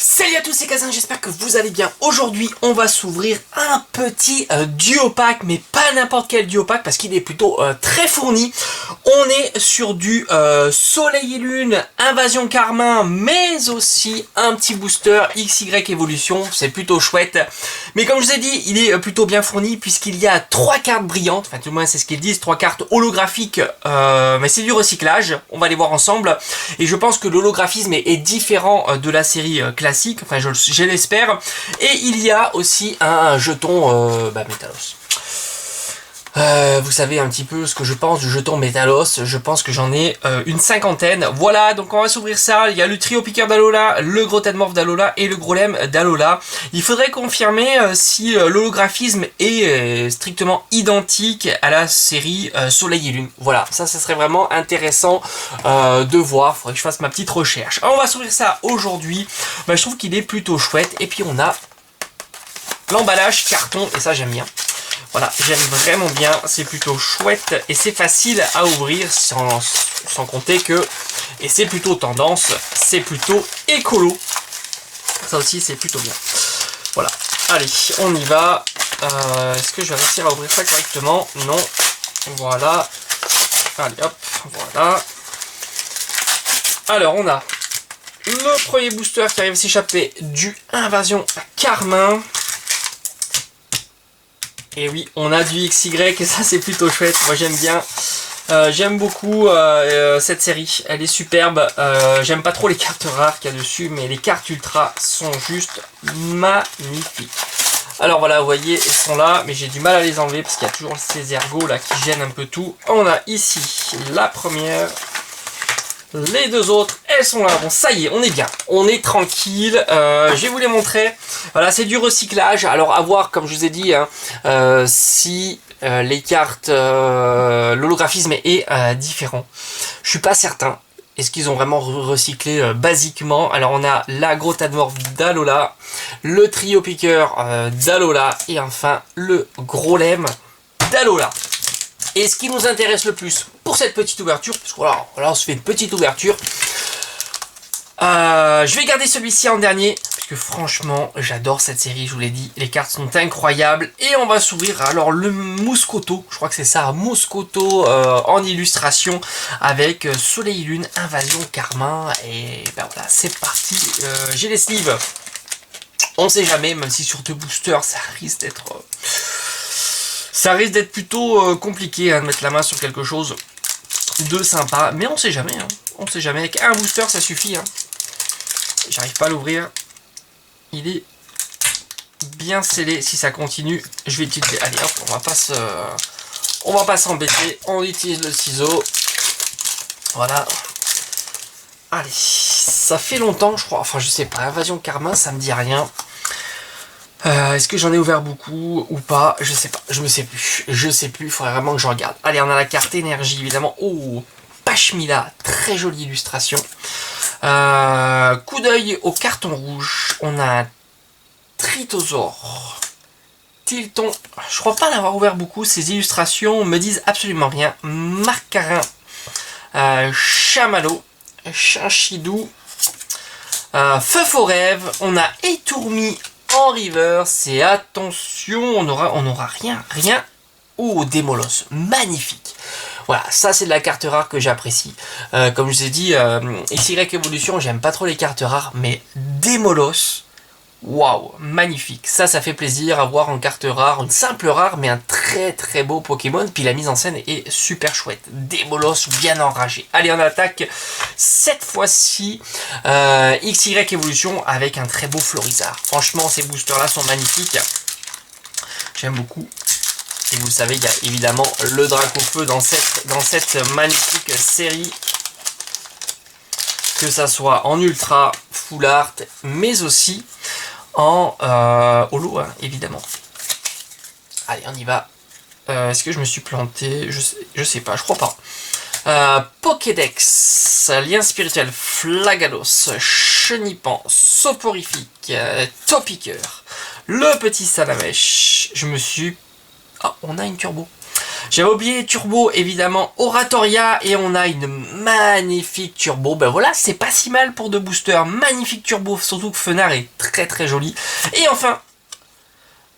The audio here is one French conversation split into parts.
Salut à tous, c'est Kazin, j'espère que vous allez bien. Aujourd'hui, on va s'ouvrir un petit duo pack, mais pas n'importe quel duo pack parce qu'il est plutôt très fourni. On est sur du Soleil et Lune, Invasion Carmin, mais aussi un petit booster XY Evolution. C'est plutôt chouette. Mais comme je vous ai dit, il est plutôt bien fourni puisqu'il y a 3 cartes brillantes. Enfin, tout le moins, c'est ce qu'ils disent, 3 cartes holographiques. Mais c'est du recyclage. On va les voir ensemble. Et je pense que l'holographisme est différent de la série classique. Enfin je l'espère. Et il y a aussi un jeton Métalos. Vous savez un petit peu ce que je pense du jeton Métalos. Je pense que j'en ai une cinquantaine. Voilà, donc on va s'ouvrir ça. Il y a le trio piqueur d'Alola, le gros Tedmorph d'Alola et le Grolem d'Alola. Il faudrait confirmer si l'holographisme est strictement identique à la série Soleil et Lune. Voilà, ça serait vraiment intéressant de voir. Il faudrait que je fasse ma petite recherche. Alors, on va s'ouvrir ça aujourd'hui. Je trouve qu'il est plutôt chouette. Et puis on a l'emballage carton, et ça j'aime bien. Voilà, j'aime vraiment bien, c'est plutôt chouette et c'est facile à ouvrir sans compter que, et c'est plutôt tendance, c'est plutôt écolo. Ça aussi c'est plutôt bien. Voilà, allez, on y va. Est-ce que je vais réussir à ouvrir ça correctement? Non. Voilà. Allez hop, voilà. Alors on a le premier booster qui arrive à s'échapper du Invasion Carmin. Et oui, on a du XY et ça c'est plutôt chouette. Moi j'aime bien. J'aime beaucoup cette série. Elle est superbe. J'aime pas trop les cartes rares qu'il y a dessus, mais les cartes ultra sont juste magnifiques. Alors voilà, vous voyez, elles sont là, mais j'ai du mal à les enlever parce qu'il y a toujours ces ergots là qui gênent un peu tout. On a ici la première. Les deux autres, elles sont là. Bon, ça y est, on est bien. On est tranquille. Je vais vous les montrer. Voilà, c'est du recyclage. Alors, à voir, comme je vous ai dit, hein, si les cartes, l'holographisme est différent. Je suis pas certain. Est-ce qu'ils ont vraiment recyclé basiquement? Alors, on a la gros Tedmorph d'Alola, le trio piqueur d'Alola et enfin le Grolem d'Alola. Et ce qui nous intéresse le plus pour cette petite ouverture, parce que voilà on se fait une petite ouverture. Je vais garder celui-ci en dernier, parce que franchement, j'adore cette série, je vous l'ai dit. Les cartes sont incroyables. Et on va s'ouvrir alors le Mouscoto, je crois que c'est ça, Mouscoto en illustration, avec Soleil et Lune, Invasion Carmin. Et ben voilà, c'est parti. J'ai les sleeves. On sait jamais, même si sur deux boosters, ça risque d'être... Ça risque d'être plutôt compliqué de mettre la main sur quelque chose de sympa. Mais on sait jamais. Hein. On sait jamais. Avec un booster, ça suffit. Hein. J'arrive pas à l'ouvrir. Il est bien scellé. Si ça continue, je vais utiliser. Allez hop, on va pas s'embêter. On utilise le ciseau. Voilà. Allez. Ça fait longtemps, je crois. Enfin, je sais pas. Invasion Carmin, ça me dit rien. Est-ce que j'en ai ouvert beaucoup ou pas? Je sais pas, je sais plus, il faudrait vraiment que je regarde. Allez, on a la carte énergie évidemment. Oh, Pashmila, très jolie illustration. Coup d'œil au carton rouge, on a un Tritosaur, Tilton. Je crois pas l'avoir ouvert beaucoup, ces illustrations me disent absolument rien. Marcarin, Chamallow, Chinchidou, Feu Faux Rêve, on a Étourmi en reverse, et attention, on aura rien. Oh, Démolos, magnifique. Voilà, ça c'est de la carte rare que j'apprécie. Comme je vous ai dit, XY Evolution, j'aime pas trop les cartes rares, mais Démolos, waouh, magnifique. Ça fait plaisir à voir en carte rare, une simple rare, mais un très très beau Pokémon. Puis la mise en scène est super chouette. Démolos bien enragé. Allez, on attaque cette fois-ci XY Evolution avec un très beau Florizard. Franchement, ces boosters là sont magnifiques. J'aime beaucoup. Et vous le savez, il y a évidemment le Dracofeu dans cette magnifique série. Que ça soit en ultra, full art, mais aussi en holo, hein, évidemment. Allez, on y va. Est-ce que je me suis planté? Je sais pas, je crois pas. Pokédex, lien spirituel, Flagalos, Chenipan, Soporifique, Topiqueur, le petit Salamèche. Je me suis... Ah, on a une turbo. J'avais oublié turbo, évidemment, Oratoria, et on a une magnifique turbo. Ben voilà, c'est pas si mal pour 2 boosters. Magnifique turbo, surtout que Fenard est très très joli. Et enfin,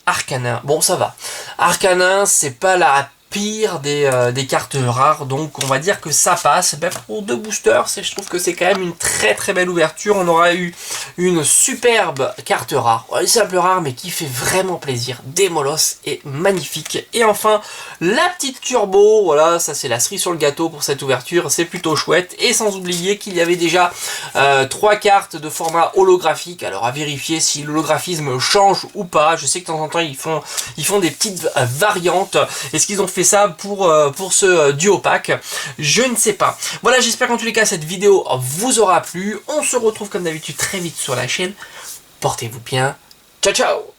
Arcanin. Bon, ça va. Arcanin, c'est pas la pire des cartes rares, donc on va dire que ça passe. Ben, pour 2 boosters, je trouve que c'est quand même une très très belle ouverture. On aura eu une superbe carte rare, une simple rare mais qui fait vraiment plaisir. Démolos est magnifique. Et enfin, la petite turbo, voilà, ça c'est la cerise sur le gâteau pour cette ouverture, c'est plutôt chouette. Et sans oublier qu'il y avait déjà 3 cartes de format holographique, alors à vérifier si l'holographisme change ou pas. Je sais que de temps en temps ils font des petites variantes. Est-ce qu'ils ont fait ça pour ce duo pack? Je ne sais pas. Voilà, j'espère qu'en tous les cas cette vidéo vous aura plu. On se retrouve comme d'habitude très vite sur la chaîne. Portez-vous bien. Ciao ciao.